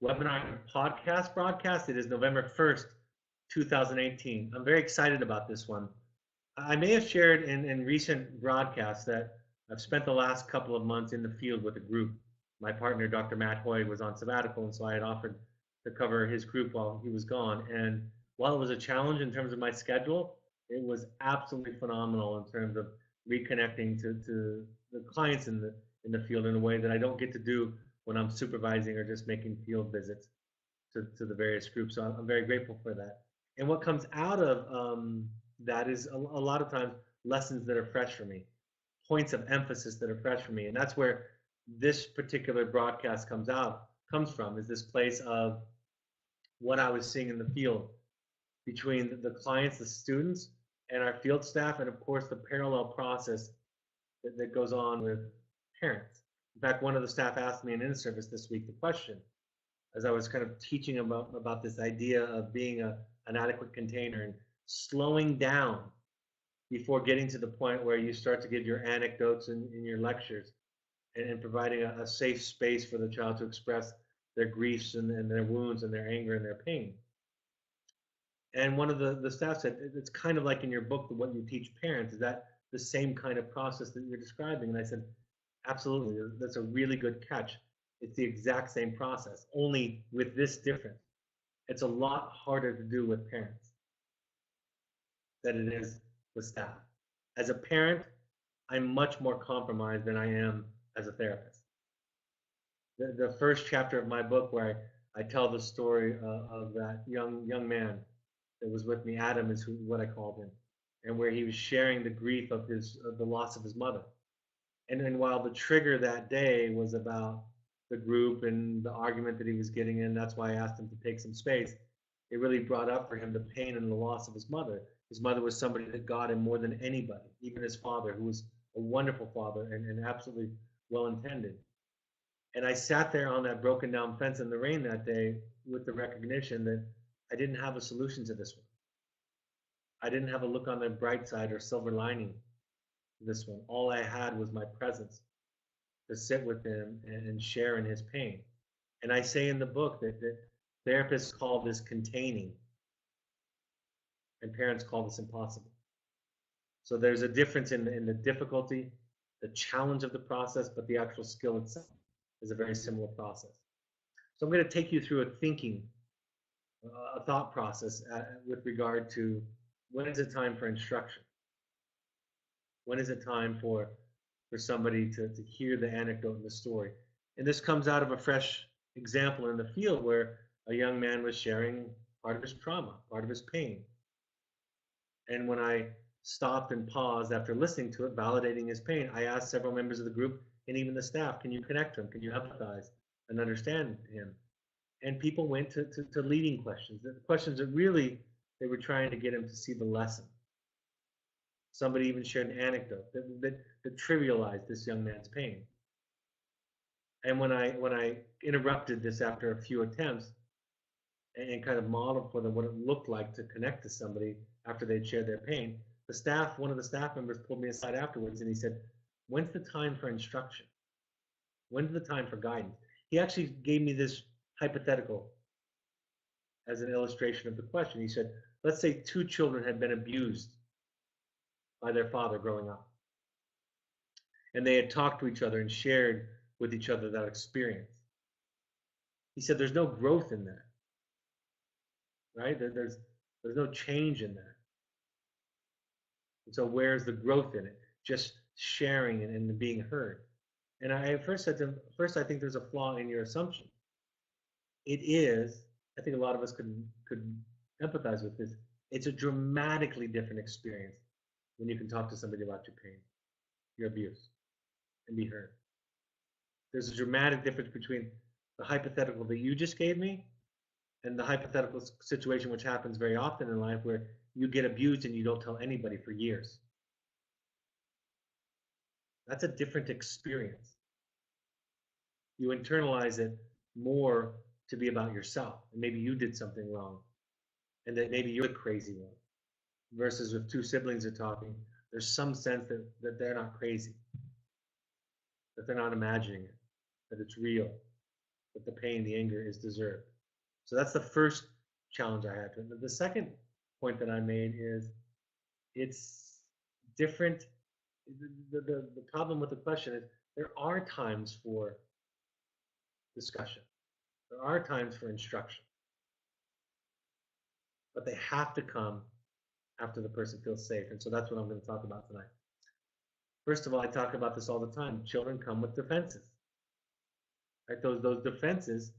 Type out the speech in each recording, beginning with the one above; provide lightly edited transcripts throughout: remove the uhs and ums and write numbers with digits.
webinar podcast broadcast. It is November 1st, 2018. I'm very excited about this one. I may have shared in recent broadcasts that I've spent the last couple of months in the field with a group. My partner, Dr. Matt Hoy, was on sabbatical, and so I had offered to cover his group while he was gone. And while it was a challenge in terms of my schedule, it was absolutely phenomenal in terms of reconnecting to the clients in the field in a way that I don't get to do when I'm supervising or just making field visits to the various groups. So I'm very grateful for that. And what comes out of that is a lot of times lessons that are fresh for me, points of emphasis that are fresh for me. And that's where this particular broadcast comes from, is this place of what I was seeing in the field between the clients, the students, and our field staff, and of course the parallel process that goes on with parents. In fact, one of the staff asked me in in-service this week the question, as I was kind of teaching about this idea of being an adequate container and slowing down before getting to the point where you start to give your anecdotes in your lectures and providing a safe space for the child to express their griefs and their wounds and their anger and their pain. And one of the staff said, it's kind of like in your book, what you teach parents. Is that the same kind of process that you're describing? And I said, absolutely. That's a really good catch. It's the exact same process, only with this difference. It's a lot harder to do with parents than it is with staff. As a parent, I'm much more compromised than I am as a therapist. The first chapter of my book, where I tell the story of that young man that was with me, Adam is what I called him, and where he was sharing the grief of the loss of his mother. And then while the trigger that day was about the group and the argument that he was getting in, that's why I asked him to take some space. It really brought up for him the pain and the loss of his mother. His mother was somebody that got him more than anybody, even his father, who was a wonderful father and absolutely well-intended. And I sat there on that broken down fence in the rain that day with the recognition that I didn't have a solution to this one. I didn't have a look on the bright side or silver lining to this one. All I had was my presence to sit with him and share in his pain. And I say in the book that therapists call this containing, and parents call this impossible. So there's a difference in the difficulty, the challenge of the process, but the actual skill itself is a very similar process. So I'm going to take you through a thought process with regard to when is it time for instruction? When is it time for somebody to hear the anecdote and the story? And this comes out of a fresh example in the field where a young man was sharing part of his trauma, part of his pain. And when I stopped and paused after listening to it, validating his pain, I asked several members of the group and even the staff, can you connect to him? Can you empathize and understand him? And people went to leading questions, the questions that really they were trying to get him to see the lesson. Somebody even shared an anecdote that trivialized this young man's pain. And when I interrupted this after a few attempts and kind of modeled for them what it looked like to connect to somebody after they'd shared their pain, one of the staff members pulled me aside afterwards and he said, when's the time for instruction? When's the time for guidance? He actually gave me this hypothetical as an illustration of the question. He said, let's say two children had been abused by their father growing up. And they had talked to each other and shared with each other that experience. He said, there's no growth in that, right? There's no change in that. And so where's the growth in it? Just sharing and being heard. And I first said to him, I think there's a flaw in your assumption. It is, I think a lot of us could empathize with this. It's a dramatically different experience when you can talk to somebody about your pain, your abuse, and be heard. There's a dramatic difference between the hypothetical that you just gave me and the hypothetical situation which happens very often in life where you get abused and you don't tell anybody for years. That's a different experience. You internalize it more to be about yourself, and maybe you did something wrong, and that maybe you're the crazy one. Versus if two siblings are talking, there's some sense that they're not crazy, that they're not imagining it, that it's real, that the pain, the anger is deserved. So that's the first challenge I had to it. The second point that I made is it's different. The problem with the question is there are times for discussion. There are times for instruction, but they have to come after the person feels safe. And so that's what I'm going to talk about tonight. First of all, I talk about this all the time. Children come with defenses. Right? Those defenses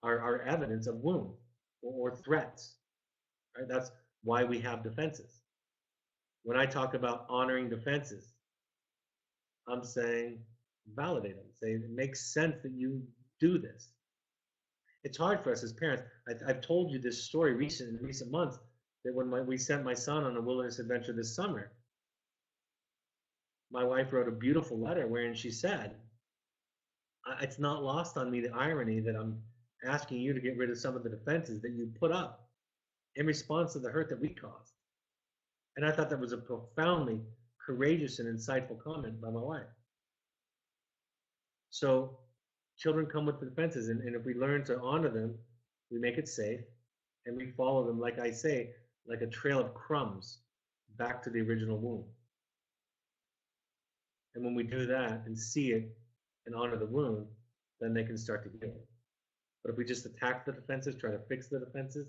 are evidence of wound or threats. Right? That's why we have defenses. When I talk about honoring defenses, I'm saying validate them. Say it makes sense that you do this. It's hard for us as parents. I've told you this story in recent months that when we sent my son on a wilderness adventure this summer, my wife wrote a beautiful letter wherein she said, it's not lost on me the irony that I'm asking you to get rid of some of the defenses that you put up in response to the hurt that we caused. And I thought that was a profoundly courageous and insightful comment by my wife. So children come with defenses, and if we learn to honor them, we make it safe, and we follow them, like I say, like a trail of crumbs back to the original womb. And when we do that and see it and honor the wound, then they can start to heal. But if we just attack the defenses, try to fix the defenses,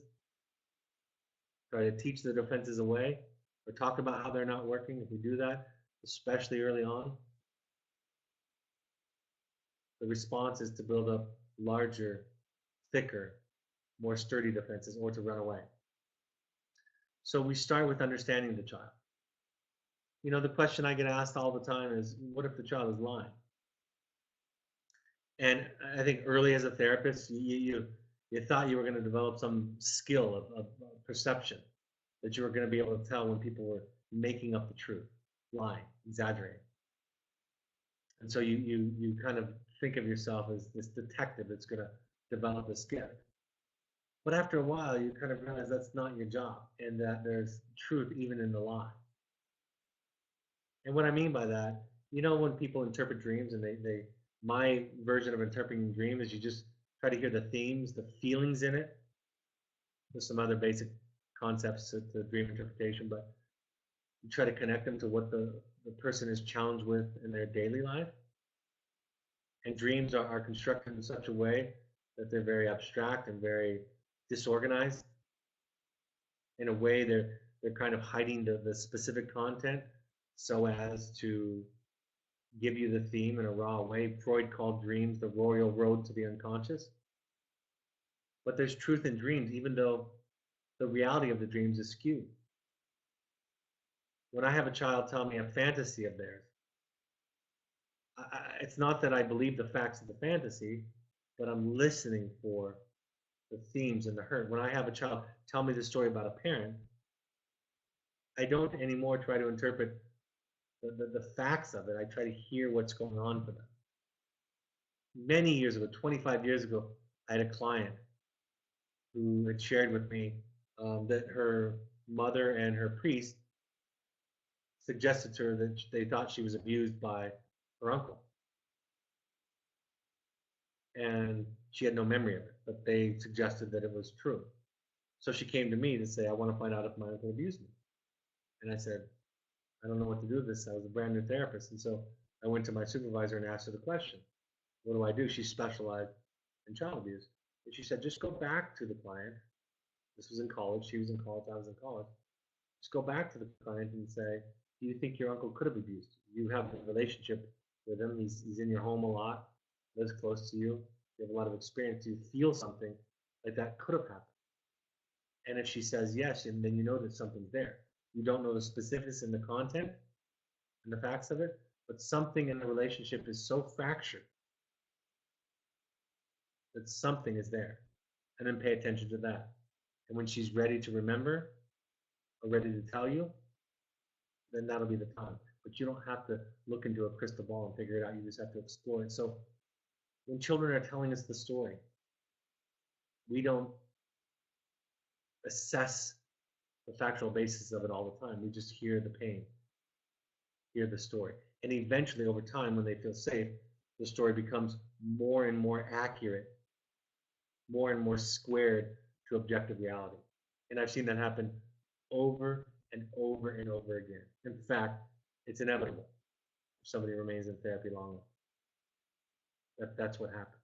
try to teach the defenses away, or talk about how they're not working, if we do that, especially early on, the response is to build up larger, thicker, more sturdy defenses or to run away. So we start with understanding the child. You know, the question I get asked all the time is, what if the child is lying? And I think early as a therapist, you thought you were going to develop some skill of perception, that you were going to be able to tell when people were making up the truth, lying, exaggerating. And so you kind of think of yourself as this detective that's going to develop this gift. But after a while, you kind of realize that's not your job, and that there's truth even in the lie. And what I mean by that, you know, when people interpret dreams, and my version of interpreting dream is you just try to hear the themes, the feelings in it. There's some other basic concepts to dream interpretation, but you try to connect them to what the person is challenged with in their daily life. And dreams are constructed in such a way that they're very abstract and very disorganized. In a way, they're kind of hiding the specific content so as to give you the theme in a raw way. Freud called dreams the royal road to the unconscious. But there's truth in dreams, even though the reality of the dreams is skewed. When I have a child tell me a fantasy of theirs, it's not that I believe the facts of the fantasy, but I'm listening for the themes and the hurt. When I have a child tell me the story about a parent, I don't anymore try to interpret the facts of it. I try to hear what's going on for them. Many years ago, 25 years ago, I had a client who had shared with me that her mother and her priest suggested to her that they thought she was abused by her uncle. And she had no memory of it, but they suggested that it was true. So she came to me to say, I want to find out if my uncle abused me. And I said, I don't know what to do with this. I was a brand new therapist. And so I went to my supervisor and asked her the question, what do I do? She specialized in child abuse. And she said, just go back to the client. This was in college. She was in college. I was in college. Just go back to the client and say, do you think your uncle could have abused you? You have a relationship with him. He's in your home a lot, lives close to you. You have a lot of experience. Do you feel something like that could have happened? And if she says yes, and then you know that something's there. You don't know the specifics and the content and the facts of it, but something in the relationship is so fractured that something is there. And then pay attention to that. And when she's ready to remember or ready to tell you, then that'll be the time. But you don't have to look into a crystal ball and figure it out. You just have to explore it. So when children are telling us the story, we don't assess the factual basis of it all the time. We just hear the pain, hear the story. And eventually, over time, when they feel safe, the story becomes more and more accurate more and more squared to objective reality. And I've seen that happen over and over and over again. In fact, it's inevitable if somebody remains in therapy long enough. That's what happens.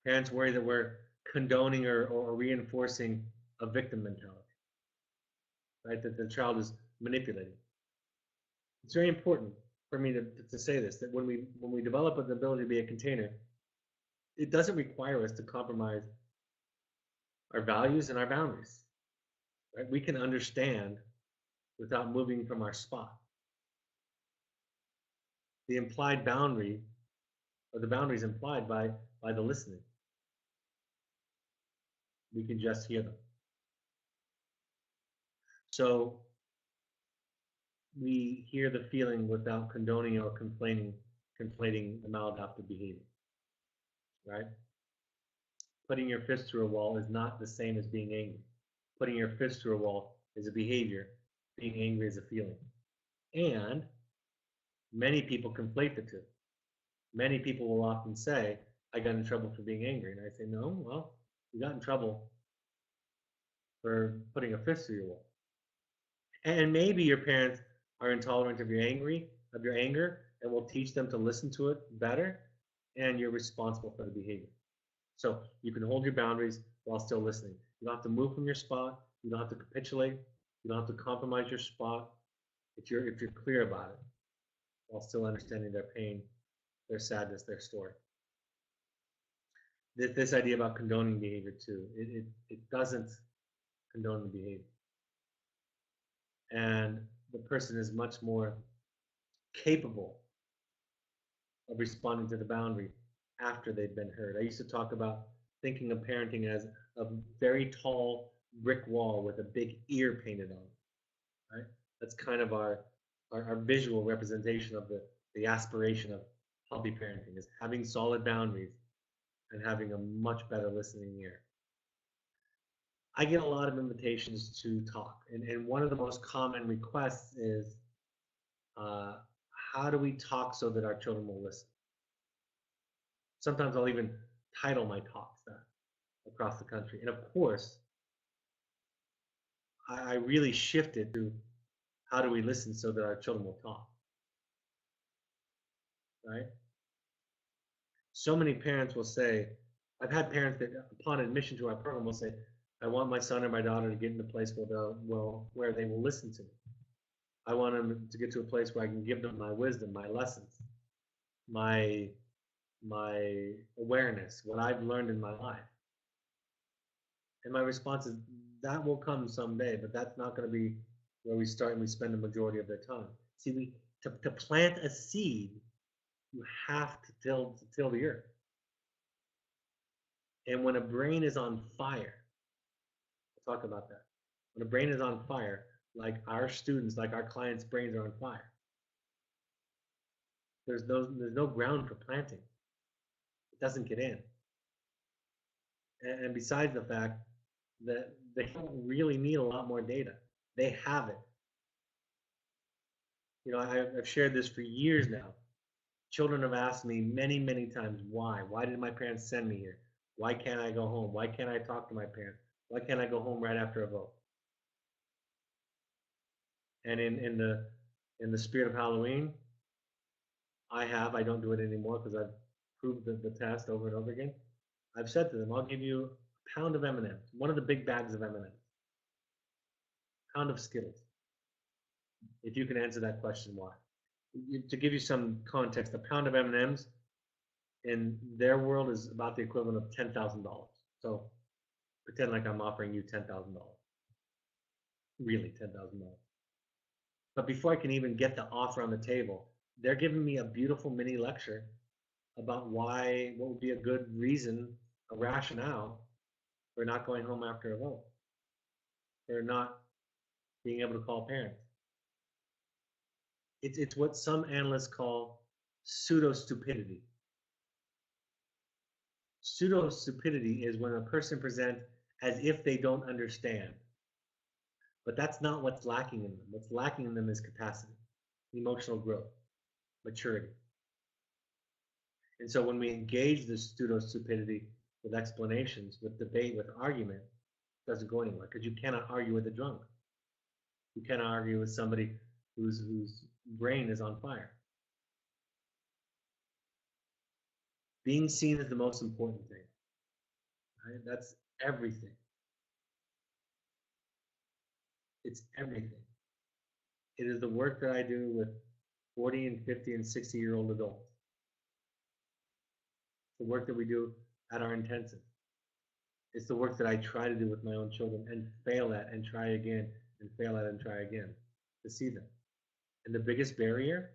Parents worry that we're condoning or reinforcing a victim mentality, right? That the child is manipulating. It's very important for me to say this, that when we develop an ability to be a container, it doesn't require us to compromise our values and our boundaries. Right? We can understand without moving from our spot. The implied boundary, or the boundaries implied by the listening, we can just hear them. So we hear the feeling without condoning or conflating the maladaptive behavior, right? Putting your fist through a wall is not the same as being angry. Putting your fist through a wall is a behavior. Being angry is a feeling. And many people conflate the two. Many people will often say, I got in trouble for being angry. And I say, no, well, you got in trouble for putting a fist through your wall. And maybe your parents are intolerant of your anger, and will teach them to listen to it better, and you're responsible for the behavior. So you can hold your boundaries while still listening. You don't have to move from your spot. You don't have to capitulate. You don't have to compromise your spot if you're clear about it, while still understanding their pain, their sadness, their story. This idea about condoning behavior too, it doesn't condone the behavior. And the person is much more capable of responding to the boundary after they've been heard. I used to talk about thinking of parenting as a very tall brick wall with a big ear painted on it, right? That's kind of our visual representation of the aspiration of healthy parenting, is having solid boundaries and having a much better listening ear. I get a lot of invitations to talk, and one of the most common requests is, how do we talk so that our children will listen? Sometimes I'll even title my talks that across the country. And of course, I really shifted to how do we listen so that our children will talk, right? So many parents will say, I've had parents that upon admission to our program will say, I want my son or my daughter to get in a place where they will listen to me. I want them to get to a place where I can give them my wisdom, my lessons, my awareness, what I've learned in my life. And my response is, that will come someday, but that's not going to be where we start and we spend the majority of their time. See, to plant a seed, you have to till the earth. And when a brain is on fire, we'll talk about that. When a brain is on fire, like our students, like our clients' brains are on fire, there's no ground for planting. It doesn't get in. And besides the fact that they don't really need a lot more data, they have it. You know, I've shared this for years now. Children have asked me many, many times, why? Why did my parents send me here? Why can't I go home? Why can't I talk to my parents? Why can't I go home right after a vote? And in the spirit of Halloween, I don't do it anymore because I've proved the test over and over again. I've said to them, I'll give you a pound of M&Ms, one of the big bags of M&Ms, a pound of Skittles, if you can answer that question, why? To give you some context, a pound of M&Ms in their world is about the equivalent of $10,000. So pretend like I'm offering you $10,000. Really $10,000. But before I can even get the offer on the table, they're giving me a beautiful mini lecture about what would be a good reason, a rationale for not going home after a vote, for not being able to call parents. It's what some analysts call pseudo stupidity. Pseudo stupidity is when a person presents as if they don't understand. But that's not what's lacking in them. What's lacking in them is capacity, emotional growth, maturity. And so when we engage this pseudo stupidity, with explanations, with debate, with argument, doesn't go anywhere because you cannot argue with a drunk. You cannot argue with somebody whose brain is on fire. Being seen is the most important thing. Right? That's everything. It's everything. It is the work that I do with 40 and 50 and 60-year-old adults. It's the work that we do at our intensive. It's the work that I try to do with my own children and fail at and try again and fail at and try again to see them. And the biggest barrier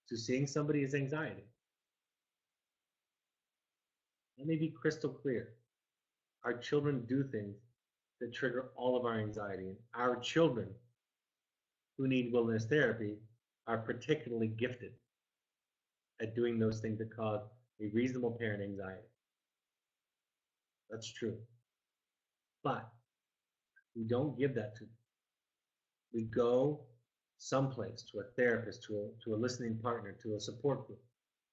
to seeing somebody is anxiety. Let me be crystal clear. Our children do things that trigger all of our anxiety. And our children who need wilderness therapy are particularly gifted at doing those things that cause a reasonable parent anxiety. That's true. But we don't give that to them. We go someplace, to a therapist, to a listening partner, to a support group,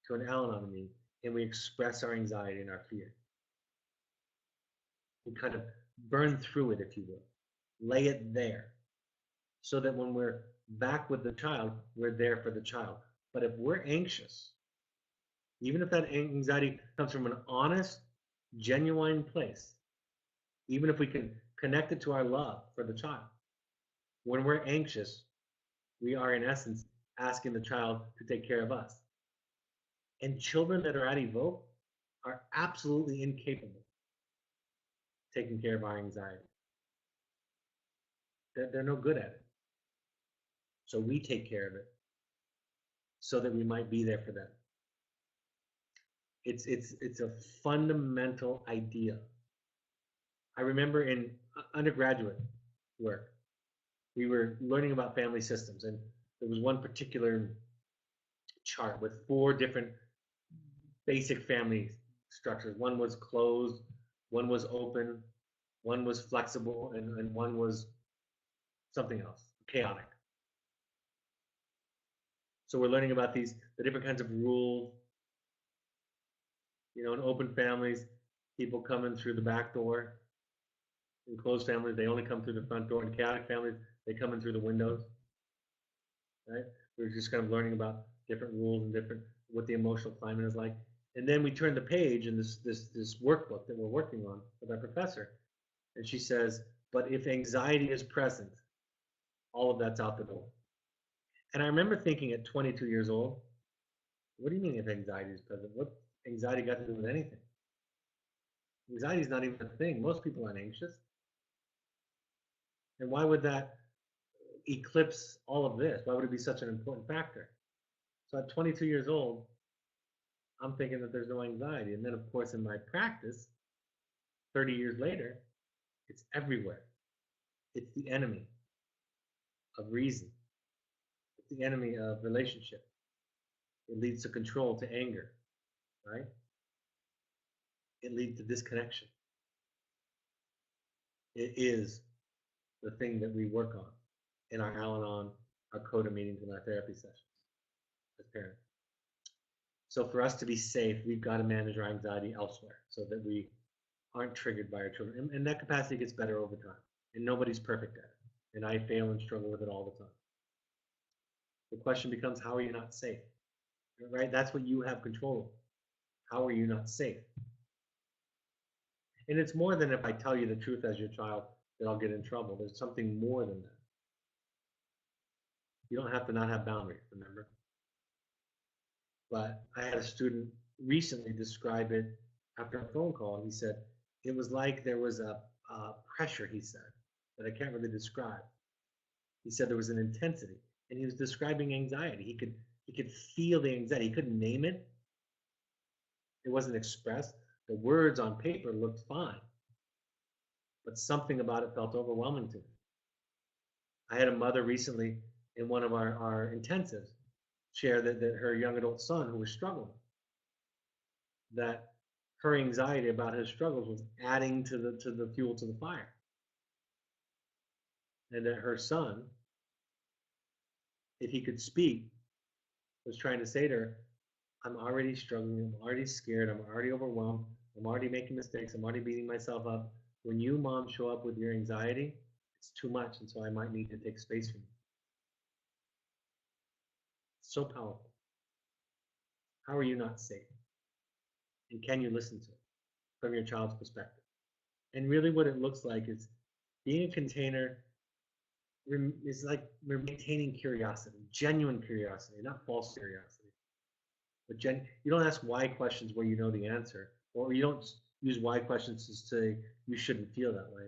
to an Al-Anon meeting, and we express our anxiety and our fear. We kind of burn through it, if you will, lay it there, so that when we're back with the child, we're there for the child. But if we're anxious, even if that anxiety comes from an honest, genuine place, even if we can connect it to our love for the child, when we're anxious, we are in essence asking the child to take care of us. And children that are at Evoke are absolutely incapable of taking care of our anxiety. They're no good at it. So we take care of it so that we might be there for them. It's a fundamental idea. I remember in undergraduate work, we were learning about family systems, and there was one particular chart with 4 different basic family structures. One was closed, one was open, one was flexible, and one was something else, chaotic. So we're learning about the different kinds of rules. You know, in open families, people come in through the back door. In closed families, they only come through the front door. In chaotic families, they come in through the windows. Right? We're just kind of learning about different rules and different what the emotional climate is like. And then we turn the page in this workbook that we're working on with our professor, and she says, "But if anxiety is present, all of that's out the door." And I remember thinking at 22 years old, what do you mean if anxiety is present? What anxiety got to do with anything? Anxiety is not even a thing. Most people aren't anxious. And why would that eclipse all of this? Why would it be such an important factor? So at 22 years old, I'm thinking that there's no anxiety. And then, of course, in my practice, 30 years later, it's everywhere. It's the enemy of reason. It's the enemy of relationship. It leads to control, to anger, right? It leads to disconnection. It is the thing that we work on in our Al-Anon, our CODA meetings, and our therapy sessions as parents. So for us to be safe, we've got to manage our anxiety elsewhere so that we aren't triggered by our children. And that capacity gets better over time. And nobody's perfect at it. And I fail and struggle with it all the time. The question becomes, how are you not safe? Right? That's what you have control of. How are you not safe? And it's more than if I tell you the truth as your child that I'll get in trouble. There's something more than that. You don't have to not have boundaries, remember? But I had a student recently describe it after a phone call. He said, it was like there was a pressure, he said, that I can't really describe. He said there was an intensity, and he was describing anxiety. He could feel the anxiety. He couldn't name it. It wasn't expressed. The words on paper looked fine, but something about it felt overwhelming to me. I had a mother recently in one of our intensives share that her young adult son who was struggling, that her anxiety about his struggles was adding to the fuel to the fire. And that her son, if he could speak, was trying to say to her, I'm already struggling, I'm already scared, I'm already overwhelmed, I'm already making mistakes, I'm already beating myself up. When you, mom, show up with your anxiety, it's too much, and so I might need to take space from you. It's so powerful. How are you not safe? And can you listen to it from your child's perspective? And really what it looks like is being a container is like we're maintaining curiosity, genuine curiosity, not false curiosity. But you don't ask why questions where you know the answer, or you don't use why questions to say you shouldn't feel that way.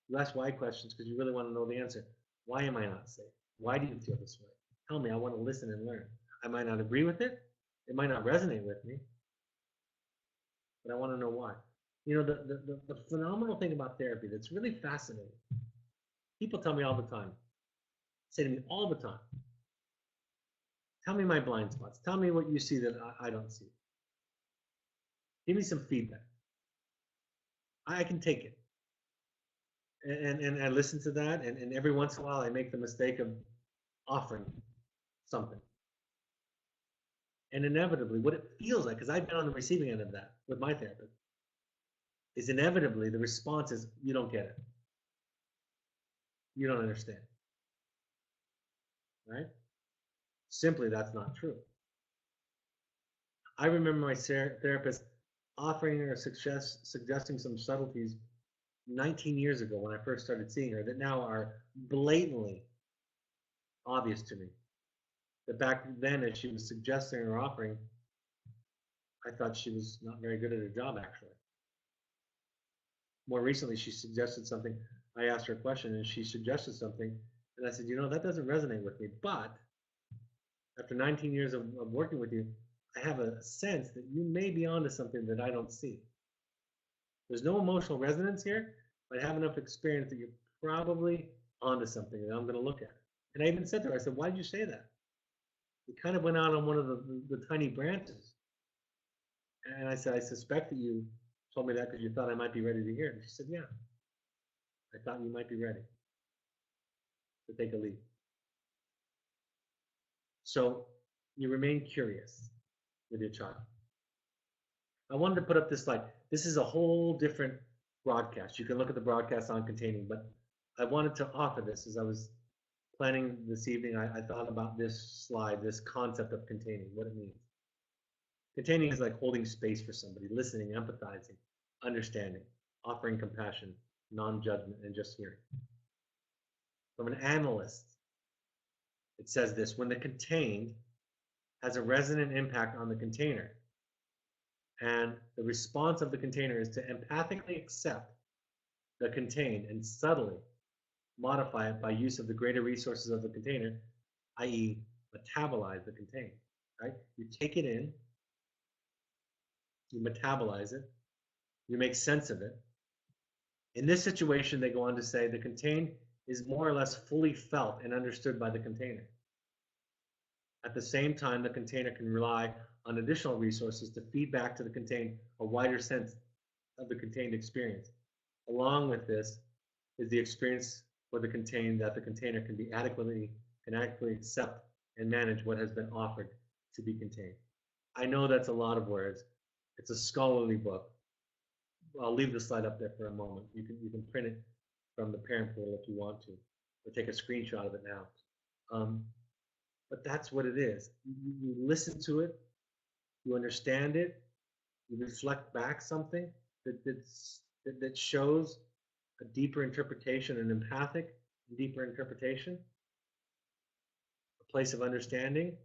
You ask why questions because you really want to know the answer. Why am I not safe? Why do you feel this way? Tell me. I want to listen and learn. I might not agree with it. It might not resonate with me, but I want to know why. You know, the phenomenal thing about therapy that's really fascinating. People tell me all the time, say to me all the time, tell me my blind spots. Tell me what you see that I don't see. Give me some feedback. I can take it. And I listen to that, and every once in a while I make the mistake of offering something. And inevitably, what it feels like, because I've been on the receiving end of that with my therapist, is inevitably the response is, you don't get it. You don't understand. Right? Simply, that's not true. I remember my therapist offering or suggesting some subtleties 19 years ago when I first started seeing her that now are blatantly obvious to me. That back then, as she was suggesting or offering, I thought she was not very good at her job, actually. More recently, she suggested something. I asked her a question, and she suggested something, and I said, you know, that doesn't resonate with me. But after 19 years of working with you, I have a sense that you may be onto something that I don't see. There's no emotional resonance here, but I have enough experience that you're probably onto something that I'm going to look at. And I even said to her, I said, why did you say that? You kind of went out on one of the tiny branches. And I said, I suspect that you told me that because you thought I might be ready to hear it. And she said, yeah, I thought you might be ready to take a leap. So you remain curious with your child. I wanted to put up this slide. This is a whole different broadcast. You can look at the broadcast on containing, but I wanted to offer this as I was planning this evening. I thought about this slide, this concept of containing, what it means. Containing is like holding space for somebody, listening, empathizing, understanding, offering compassion, non-judgment, and just hearing. From an analyst, it says this: when the contained has a resonant impact on the container, and the response of the container is to empathically accept the contained and subtly modify it by use of the greater resources of the container, i.e., metabolize the contained. Right? You take it in, you metabolize it, you make sense of it. In this situation, they go on to say the contained is more or less fully felt and understood by the container. At the same time, the container can rely on additional resources to feed back to the contained a wider sense of the contained experience. Along with this is the experience for the contained that the container can adequately accept and manage what has been offered to be contained. I know that's a lot of words. It's a scholarly book. I'll leave the slide up there for a moment. You can print it from the parent portal if you want to, or take a screenshot of it now. But that's what it is. You listen to it, you understand it, you reflect back something that shows a deeper interpretation, an empathic, deeper interpretation, a place of understanding,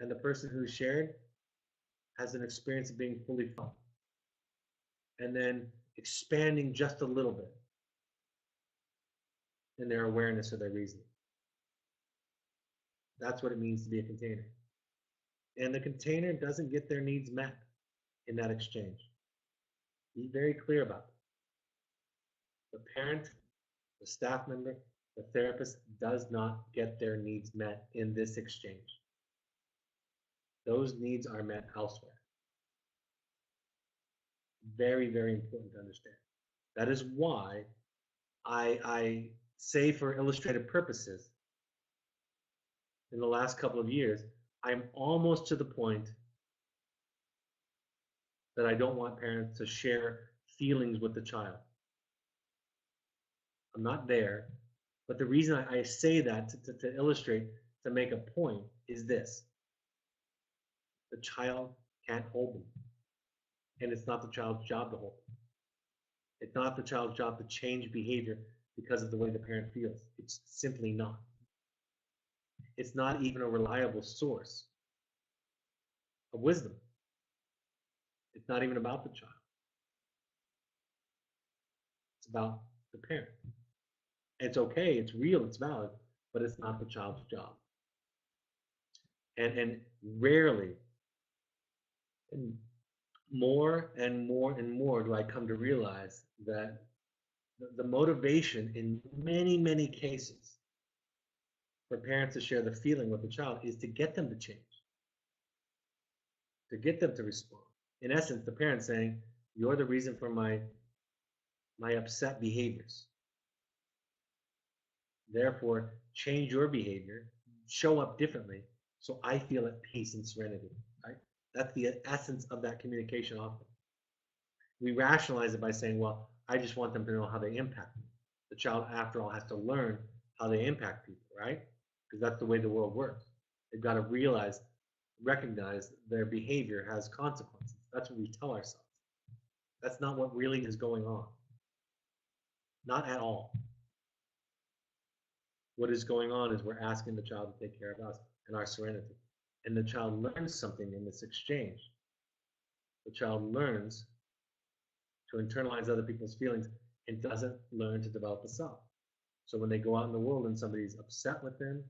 and the person who's shared has an experience of being fully felt. And then expanding just a little bit in their awareness or their reasoning. That's what it means to be a container. And the container doesn't get their needs met in that exchange. Be very clear about that. The parent, the staff member, the therapist does not get their needs met in this exchange. Those needs are met elsewhere. Very, very important to understand. That is why I say, for illustrative purposes, in the last couple of years, I'm almost to the point that I don't want parents to share feelings with the child. I'm not there. But the reason I say that to illustrate, to make a point, is this. The child can't hold them. And it's not the child's job to hold them. It's not the child's job to change behavior because of the way the parent feels. It's simply not. It's not even a reliable source of wisdom. It's not even about the child. It's about the parent. It's okay, it's real, it's valid, but it's not the child's job. And rarely, and more and more and more do I come to realize that the motivation in many, many cases for parents to share the feeling with the child is to get them to change, to get them to respond. In essence, the parent saying, you're the reason for my upset behaviors. Therefore, change your behavior, show up differently, so I feel at peace and serenity. Right? That's the essence of that communication often. We rationalize it by saying, well, I just want them to know how they impact me. The child, after all, has to learn how they impact people, right? Because that's the way the world works. They've got to recognize their behavior has consequences. That's what we tell ourselves. That's not what really is going on. Not at all. What is going on is we're asking the child to take care of us and our serenity. And the child learns something in this exchange. The child learns to internalize other people's feelings and doesn't learn to develop a self. So when they go out in the world and somebody's upset with them,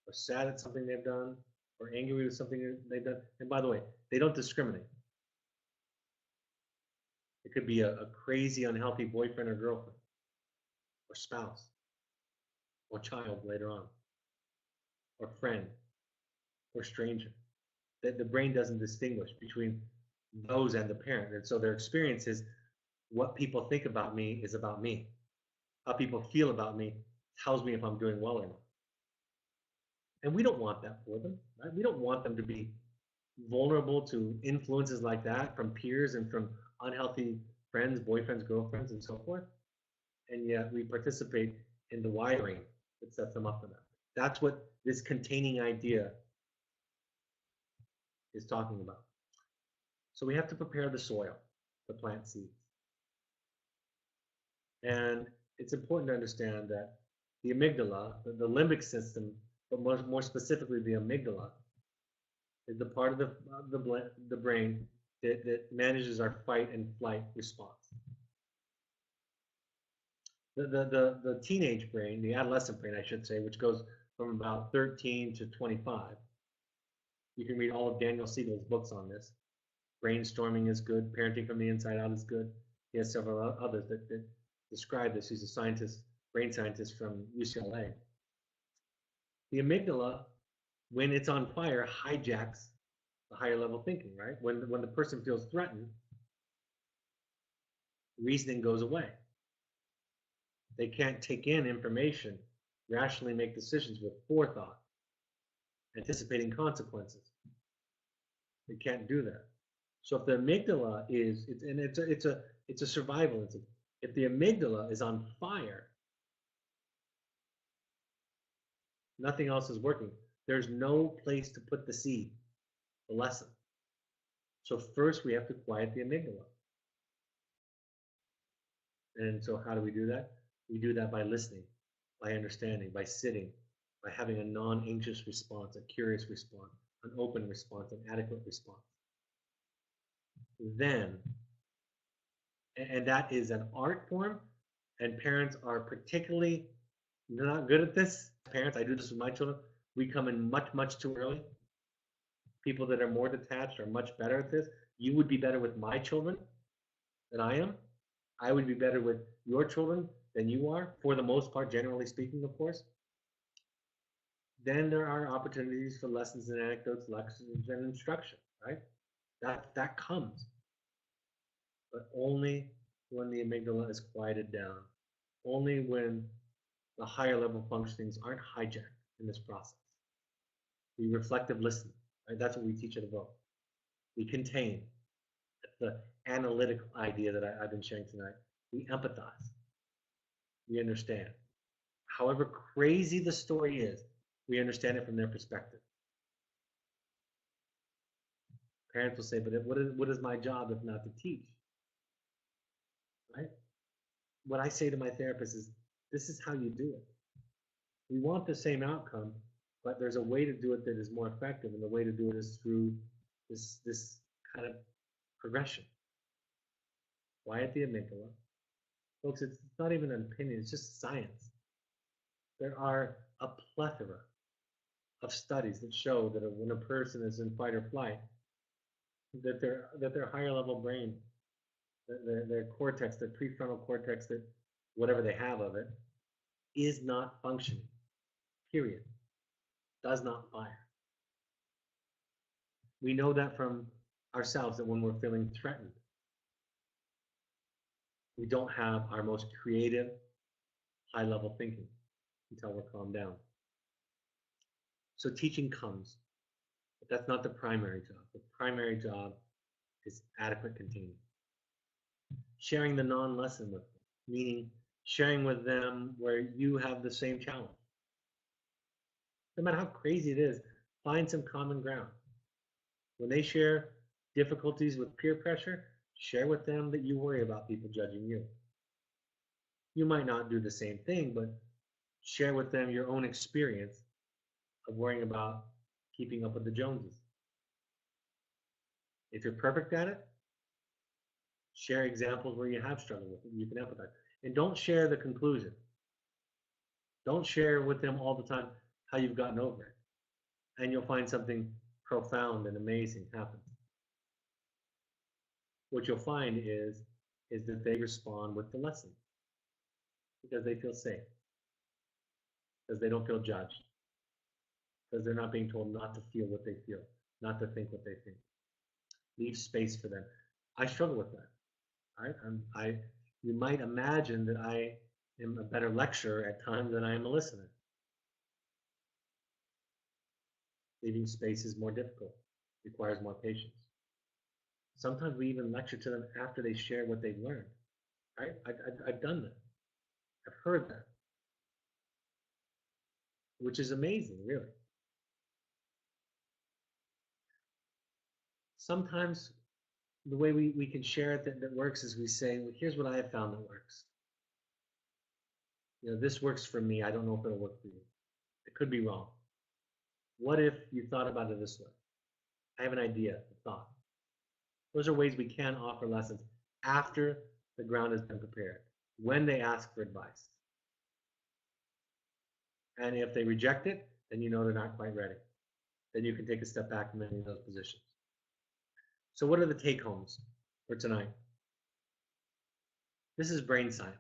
or sad at something they've done, or angry with something they've done, and by the way, they don't discriminate. It could be a crazy, unhealthy boyfriend or girlfriend, or spouse, or child later on, or friend, or stranger. That the brain doesn't distinguish between those and the parent. And so their experience is what people think about me is about me. How people feel about me tells me if I'm doing well or not. And we don't want that for them. Right? We don't want them to be vulnerable to influences like that from peers and from unhealthy friends, boyfriends, girlfriends, and so forth. And yet we participate in the wiring that sets them up for that. That's what this containing idea is talking about. So we have to prepare the soil to plant seeds. And it's important to understand that the amygdala, the limbic system, but more specifically the amygdala, is the part of the brain that manages our fight and flight response. The teenage brain, the adolescent brain, I should say, which goes from about 13 to 25. You can read all of Daniel Siegel's books on this. Brainstorming is good. Parenting from the Inside Out is good. He has several others that describe this. He's a scientist, brain scientist from UCLA. The amygdala, when it's on fire, hijacks the higher level thinking, right? When the person feels threatened, reasoning goes away. They can't take in information, rationally make decisions with forethought, anticipating consequences. They can't do that. So if the amygdala it's a survival instinct. If the amygdala is on fire, nothing else is working. There's no place to put the seed, the lesson. So first we have to quiet the amygdala. And so how do we do that? We do that by listening, by understanding, by sitting, by having a non-anxious response, a curious response, an open response, an adequate response. Then, and that is an art form, and parents are particularly not good at this. Parents, I do this with my children, we come in much, much too early. People that are more detached are much better at this. You would be better with my children than I am. I would be better with your children than you are, for the most part, generally speaking, of course. Then there are opportunities for lessons and anecdotes, lessons and instruction, right? That comes, but only when the amygdala is quieted down, only when the higher level functionings aren't hijacked in this process. The reflective listening, Right? That's what we teach in the book. We contain. That's the analytical idea that I've been sharing tonight. We empathize. We understand. However crazy the story is, we understand it from their perspective. Parents will say, but what is my job if not to teach? Right? What I say to my therapist is, this is how you do it. We want the same outcome, but there's a way to do it that is more effective, and the way to do it is through this kind of progression. Quiet the amygdala. Folks, it's not even an opinion, it's just science. There are a plethora of studies that show that when a person is in fight or flight, that their higher level brain, their cortex, their prefrontal cortex, that whatever they have of it, is not functioning. Period. Does not fire. We know that from ourselves, that when we're feeling threatened, we don't have our most creative, high level thinking until we're calmed down. So teaching comes, but that's not the primary job. The primary job is adequate containment. Sharing the non-lesson with them, meaning sharing with them where you have the same challenge. No matter how crazy it is, find some common ground. When they share difficulties with peer pressure, share with them that you worry about people judging you. You might not do the same thing, but share with them your own experience of worrying about keeping up with the Joneses. If you're perfect at it, share examples where you have struggled with it, you can empathize. And don't share the conclusion. Don't share with them all the time how you've gotten over it. And you'll find something profound and amazing happen. What you'll find is that they respond with the lesson because they feel safe, because they don't feel judged, because they're not being told not to feel what they feel, not to think what they think. Leave space for them. I struggle with that. Right? You might imagine that I am a better lecturer at times than I am a listener. Leaving space is more difficult, requires more patience. Sometimes we even lecture to them after they share what they've learned. Right? I've done that. I've heard that, which is amazing, really. Sometimes the way we can share it that works is we say, well, here's what I have found that works. This works for me. I don't know if it'll work for you. It could be wrong. What if you thought about it this way? I have an idea, a thought. Those are ways we can offer lessons after the ground has been prepared, when they ask for advice. And if they reject it, then you know they're not quite ready. Then you can take a step back from any of those positions. So what are the take-homes for tonight? This is brain science.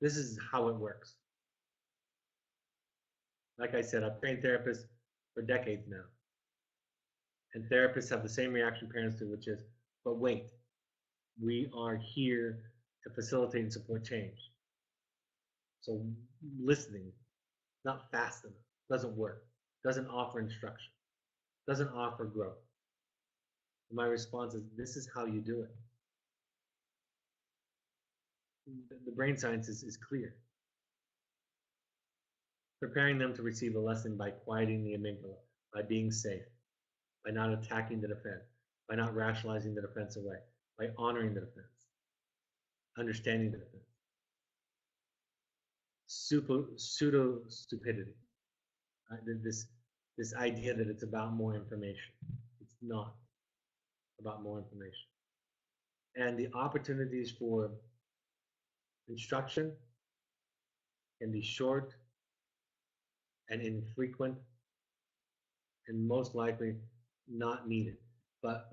This is how it works. Like I said, I've trained therapists for decades now. And therapists have the same reaction parents do, which is, but wait, we are here to facilitate and support change. So listening, not fast enough, doesn't work, doesn't offer instruction, doesn't offer growth. And my response is, this is how you do it. The brain science is clear. Preparing them to receive a lesson by quieting the amygdala, by being safe, by not attacking the defense, by not rationalizing the defense away, by honoring the defense, understanding the defense. Pseudo stupidity. This idea that it's about more information. It's not about more information. And the opportunities for instruction can be short and infrequent and most likely not needed. But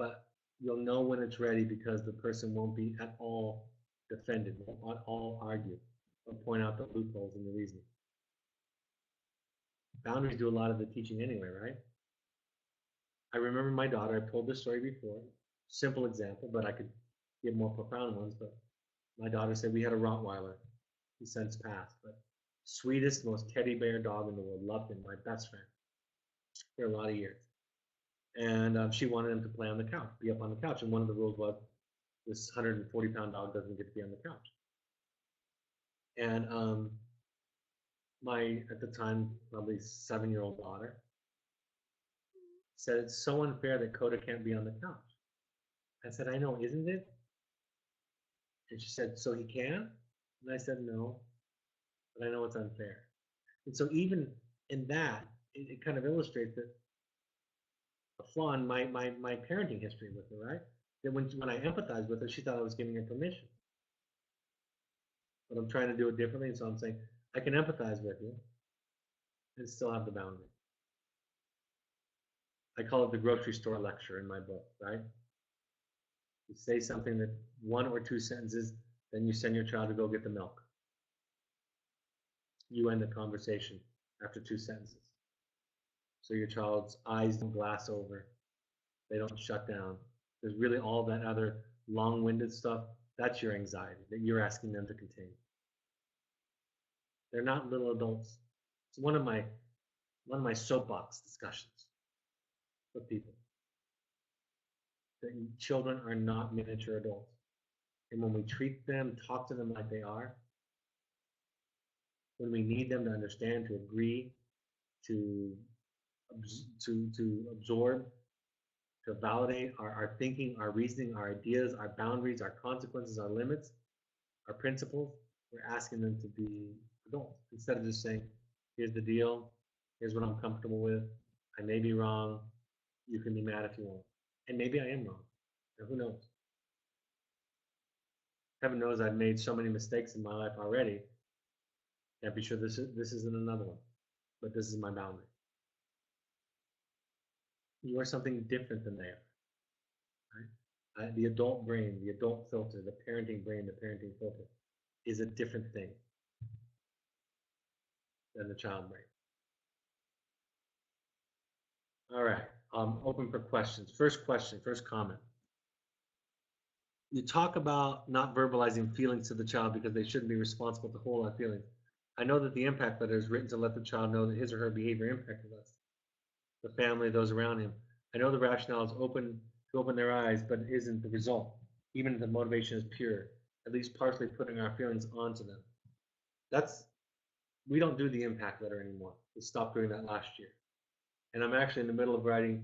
you'll know when it's ready because the person won't be at all defended, won't at all argue, or point out the loopholes in the reasoning. Boundaries do a lot of the teaching anyway, right? I remember my daughter, I've told this story before, simple example, but I could give more profound ones. But my daughter said we had a Rottweiler. He's since passed, but sweetest, most teddy bear dog in the world. Loved him, my best friend for a lot of years. And she wanted him to play on the couch, be up on the couch. And one of the rules was this 140-pound dog doesn't get to be on the couch. And my, at the time, probably 7-year-old daughter said, it's so unfair that Coda can't be on the couch. I said, I know, isn't it? And she said, so he can? And I said, no, but I know it's unfair. And so even in that, it kind of illustrates that a flaw in my parenting history with her, right? That when I empathized with her, she thought I was giving her permission. But I'm trying to do it differently, and so I'm saying, I can empathize with you and still have the boundary. I call it the grocery store lecture in my book, right? You say something that 1 or 2 sentences, then you send your child to go get the milk. You end the conversation after 2 sentences. So your child's eyes don't glass over, they don't shut down. There's really all that other long-winded stuff. That's your anxiety that you're asking them to contain. They're not little adults. It's one of my soapbox discussions with people. That children are not miniature adults. And when we treat them, talk to them like they are, when we need them to understand, to agree, to absorb, to validate our thinking, our reasoning, our ideas, our boundaries, our consequences, our limits, our principles, we're asking them to be adults instead of just saying, here's the deal, here's what I'm comfortable with, I may be wrong, you can be mad if you want. And maybe I am wrong. And who knows? Heaven knows I've made so many mistakes in my life already. Can't be sure this isn't another one, but this is my boundary. You are something different than they are. Right? The adult brain, the adult filter, the parenting brain, the parenting filter is a different thing than the child brain. All right, open for questions. First question, first comment. You talk about not verbalizing feelings to the child because they shouldn't be responsible to hold our feelings. I know that the impact letter is written to let the child know that his or her behavior impacted us, the family, those around him. I know the rationale is to open their eyes, but it isn't the result, even if the motivation is pure, at least partially putting our feelings onto them. We don't do the impact letter anymore. We stopped doing that last year. And I'm actually in the middle of writing,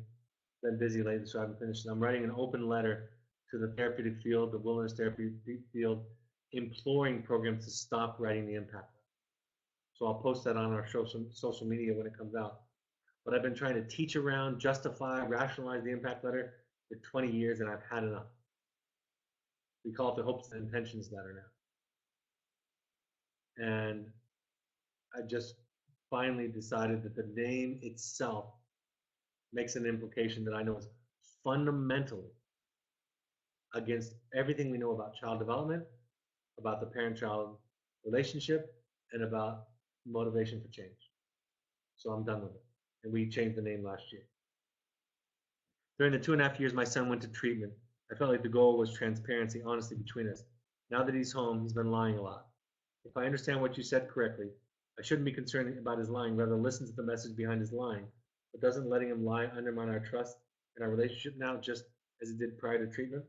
been busy lately, so I haven't finished. I'm writing an open letter to the therapeutic field, the wilderness therapy field, imploring programs to stop writing the impact letter. So I'll post that on our social media when it comes out. But I've been trying to teach around, justify, rationalize the impact letter for 20 years, and I've had enough. We call it the hopes and intentions letter now. And I just finally decided that the name itself makes an implication that I know is fundamentally against everything we know about child development, about the parent-child relationship, and about motivation for change. So I'm done with it. And we changed the name last year. During the 2.5 years my son went to treatment, I felt like the goal was transparency, honesty between us. Now that he's home, he's been lying a lot. If I understand what you said correctly, I shouldn't be concerned about his lying, rather listen to the message behind his lying. But doesn't letting him lie undermine our trust and our relationship now just as it did prior to treatment?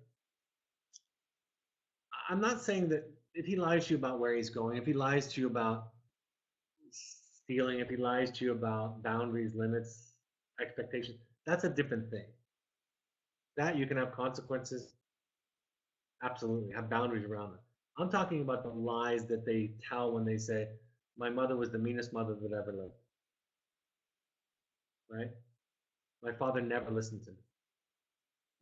I'm not saying that if he lies to you about where he's going, if he lies to you about stealing, if he lies to you about boundaries, limits, expectations, that's a different thing. That you can have consequences, absolutely, have boundaries around them. I'm talking about the lies that they tell when they say, my mother was the meanest mother that ever lived. Right? My father never listened to me.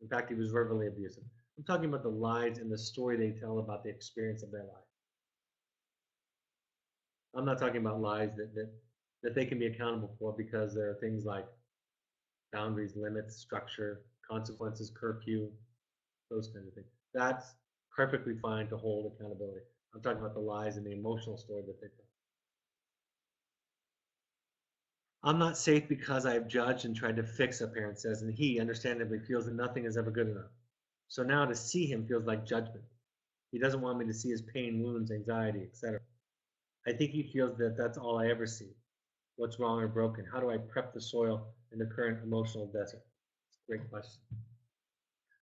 In fact, he was verbally abusive. I'm talking about the lies and the story they tell about the experience of their life. I'm not talking about lies that they can be accountable for because there are things like boundaries, limits, structure, consequences, curfew, those kinds of things. That's perfectly fine to hold accountability. I'm talking about the lies and the emotional story that they tell. I'm not safe because I have judged and tried to fix, a parent says, and he understandably feels that nothing is ever good enough. So now to see him feels like judgment. He doesn't want me to see his pain, wounds, anxiety, etc. I think he feels that that's all I ever see. What's wrong or broken? How do I prep the soil in the current emotional desert? Great question.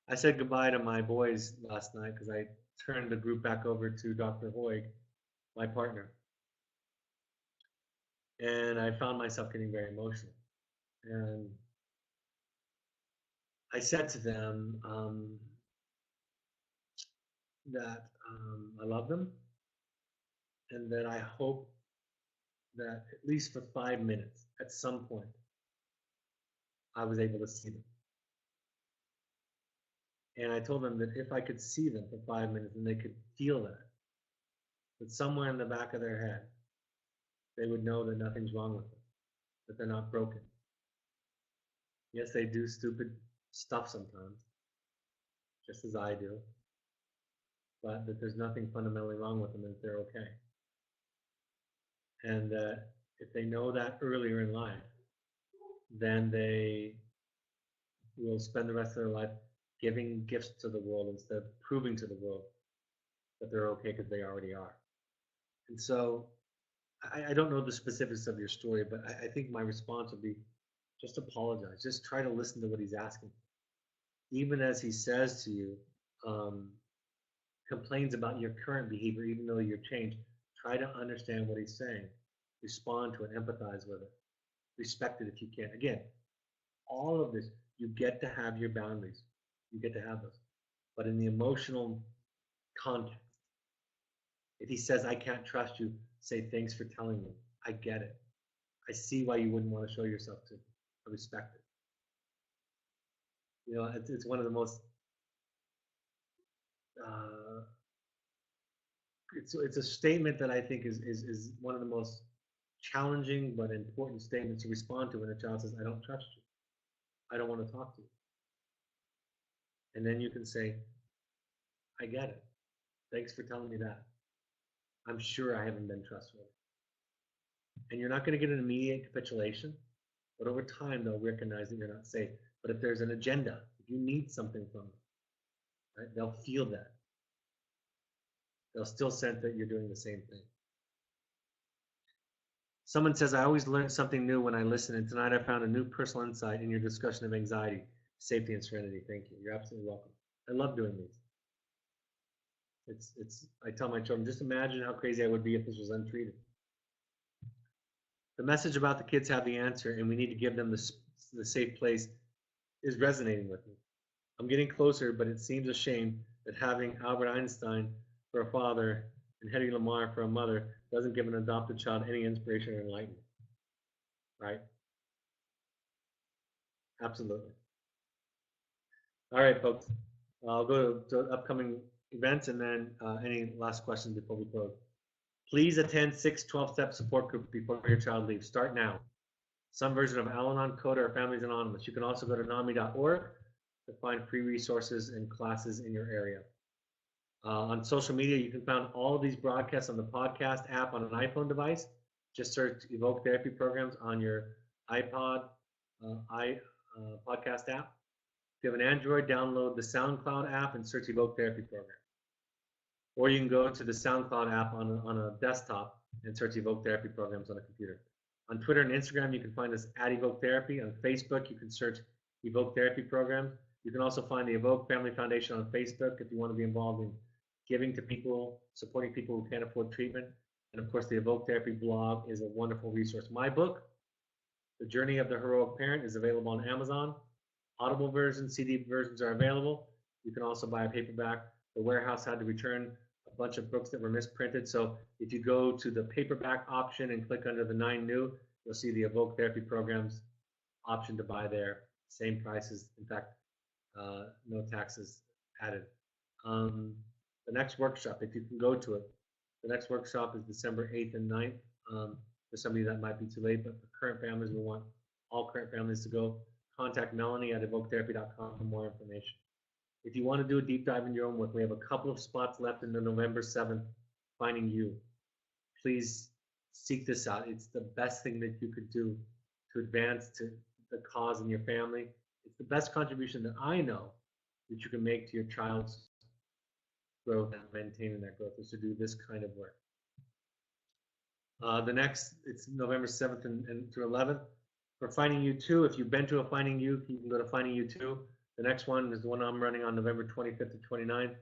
I said goodbye to my boys last night because I turned the group back over to Dr. Hoig, my partner. And I found myself getting very emotional. And I said to them that I love them and that I hope that at least for 5 minutes, at some point, I was able to see them. And I told them that if I could see them for 5 minutes and they could feel that somewhere in the back of their head, they would know that nothing's wrong with them, that they're not broken. Yes, they do stupid stuff sometimes, just as I do, but that there's nothing fundamentally wrong with them and they're okay. And if they know that earlier in life, then they will spend the rest of their life giving gifts to the world instead of proving to the world that they're okay because they already are. And so I don't know the specifics of your story, but I think my response would be just apologize. Just try to listen to what he's asking. Even as he says to you, complains about your current behavior, even though you've changed, try to understand what he's saying. Respond to it, empathize with it, respect it if you can. Again, all of this, you get to have your boundaries. You get to have those. But in the emotional context, if he says, I can't trust you, say, thanks for telling me. I get it. I see why you wouldn't want to show yourself to. I respect it. You know, it's one of the most, it's a statement that I think is one of the most challenging but important statements to respond to when a child says, I don't trust you. I don't want to talk to you. And then you can say, I get it. Thanks for telling me that. I'm sure I haven't been trustworthy. And you're not going to get an immediate capitulation, but over time they'll recognize that you're not safe. But if there's an agenda, if you need something from them, right, they'll feel that. They'll still sense that you're doing the same thing. Someone says, I always learn something new when I listen, and tonight I found a new personal insight in your discussion of anxiety, safety, and serenity. Thank you. You're absolutely welcome. I love doing these. I tell my children, just imagine how crazy I would be if this was untreated. The message about the kids have the answer, and we need to give them the safe place is resonating with me. I'm getting closer, but it seems a shame that having Albert Einstein for a father and Hedy Lamarr for a mother doesn't give an adopted child any inspiration or enlightenment. Right? Absolutely. All right, folks. I'll go to upcoming events and then any last questions before we close. Please attend 6 12-step support groups before your child leaves. Start now. Some version of Al-Anon, Coda, or Families Anonymous. You can also go to NAMI.org to find free resources and classes in your area. On social media, you can find all of these broadcasts on the podcast app on an iPhone device. Just search Evoke Therapy Programs on your iPod podcast app. If you have an Android, download the SoundCloud app and search Evoke Therapy Program. Or you can go to the SoundCloud app on a desktop and search Evoke Therapy Programs on a computer. On Twitter and Instagram, you can find us at Evoke Therapy. On Facebook, you can search Evoke Therapy Programs. You can also find the Evoke Family Foundation on Facebook if you want to be involved in giving to people, supporting people who can't afford treatment. And of course, the Evoke Therapy blog is a wonderful resource. My book, The Journey of the Heroic Parent, is available on Amazon. Audible versions, CD versions are available. You can also buy a paperback. The warehouse had to return a bunch of books that were misprinted. So if you go to the paperback option and click under the 9 new, you'll see the Evoke Therapy Programs option to buy there. Same prices. In fact, no taxes added. The next workshop, if you can go to it, the next workshop is December 8th and 9th. For somebody that might be too late, but for current families, we want all current families to go. Contact Melanie at evoketherapy.com for more information. If you want to do a deep dive in your own work, we have a couple of spots left in the November 7th, Finding You. Please seek this out. It's the best thing that you could do to advance to the cause in your family. It's the best contribution that I know that you can make to your child's growth and maintaining that growth is to do this kind of work. The next, it's November 7th and through 11th. For Finding You 2, if you've been to a Finding You, you can go to Finding You 2. The next one is the one I'm running on November 25th to 29th.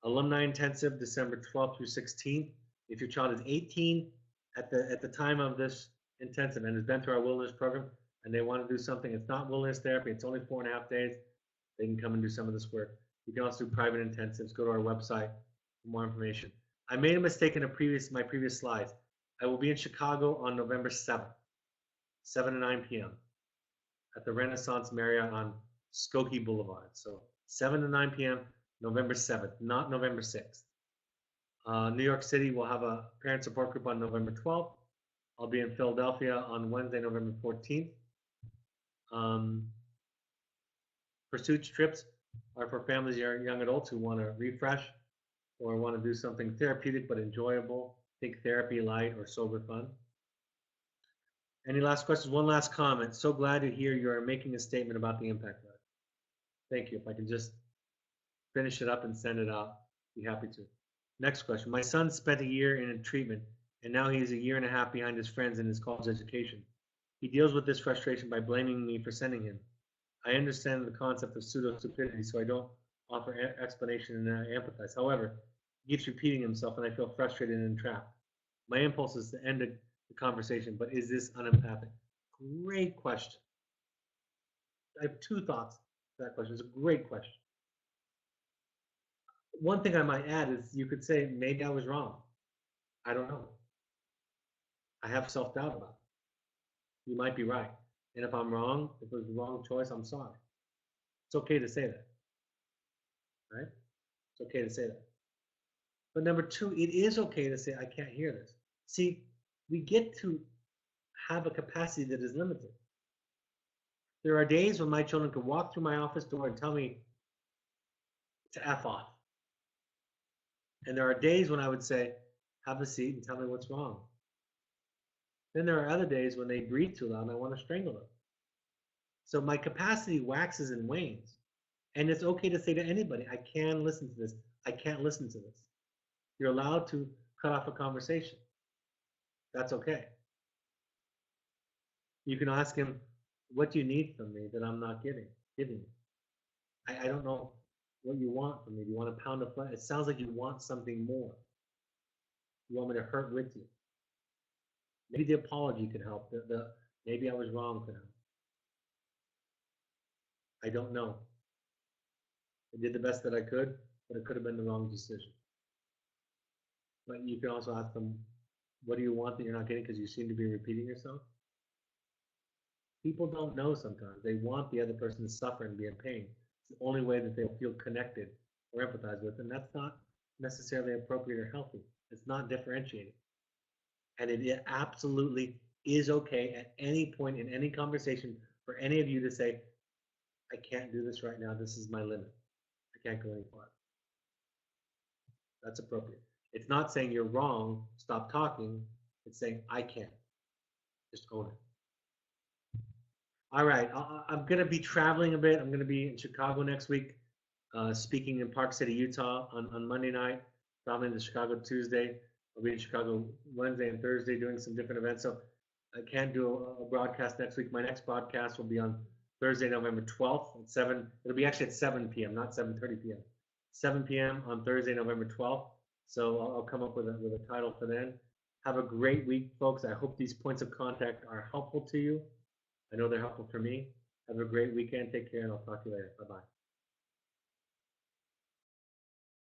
Alumni Intensive, December 12th through 16th. If your child is 18 at the time of this intensive and has been through our wilderness program and they want to do something, it's not wilderness therapy, it's only 4.5 days, they can come and do some of this work. You can also do private intensives. Go to our website for more information. I made a mistake in my previous slides. I will be in Chicago on November 7th, 7 to 9 p.m. at the Renaissance Marriott on Skokie Boulevard. So 7 to 9 p.m., November 7th, not November 6th. New York City will have a parent support group on November 12th. I'll be in Philadelphia on Wednesday, November 14th. Pursuit trips are for families or young adults who want to refresh or want to do something therapeutic but enjoyable. Think therapy light or sober fun. Any last questions? One last comment. So glad to hear you are making a statement about the impact letter. Thank you. If I can just finish it up and send it out, be happy to. Next question. My son spent a year in treatment, and now he is a year and a half behind his friends in his college education. He deals with this frustration by blaming me for sending him. I understand the concept of pseudo stupidity, so I don't offer explanation and I empathize. However, he keeps repeating himself, and I feel frustrated and trapped. My impulse is to end the conversation, but is this unempathic? Great question. I have two thoughts to that question. It's a great question. One thing I might add is you could say, maybe I was wrong. I don't know. I have self-doubt about it. You might be right. And if I'm wrong, if it was the wrong choice, I'm sorry. It's okay to say that, right? It's okay to say that. But number two, it is okay to say, I can't hear this. See, we get to have a capacity that is limited. There are days when my children could walk through my office door and tell me to F off. And there are days when I would say, have a seat and tell me what's wrong. Then there are other days when they breathe too loud and I want to strangle them. So my capacity waxes and wanes. And it's okay to say to anybody, I can listen to this. I can't listen to this. You're allowed to cut off a conversation. That's okay. You can ask him, what do you need from me that I'm not giving you? I don't know what you want from me. Do you want a pound of flesh? It sounds like you want something more. You want me to hurt with you. Maybe the apology could help. Maybe I was wrong could help. I don't know. I did the best that I could, but it could have been the wrong decision. But you can also ask them, what do you want that you're not getting because you seem to be repeating yourself? People don't know sometimes. They want the other person to suffer and be in pain. It's the only way that they'll feel connected or empathize with, and that's not necessarily appropriate or healthy. It's not differentiating. And it absolutely is okay at any point in any conversation for any of you to say, I can't do this right now. This is my limit. I can't go any farther. That's appropriate. It's not saying you're wrong, stop talking. It's saying, I can't. Just own it. All right, I'm going to be traveling a bit. I'm going to be in Chicago next week, speaking in Park City, Utah on Monday night, traveling to Chicago Tuesday. I'll be in Chicago Wednesday and Thursday doing some different events. So I can't do a broadcast next week. My next broadcast will be on Thursday, November 12th at 7. It'll be actually at 7 p.m., not 7:30 p.m. 7 p.m. on Thursday, November 12th. So I'll come up with a title for then. Have a great week, folks. I hope these points of contact are helpful to you. I know they're helpful for me. Have a great weekend. Take care, and I'll talk to you later. Bye-bye.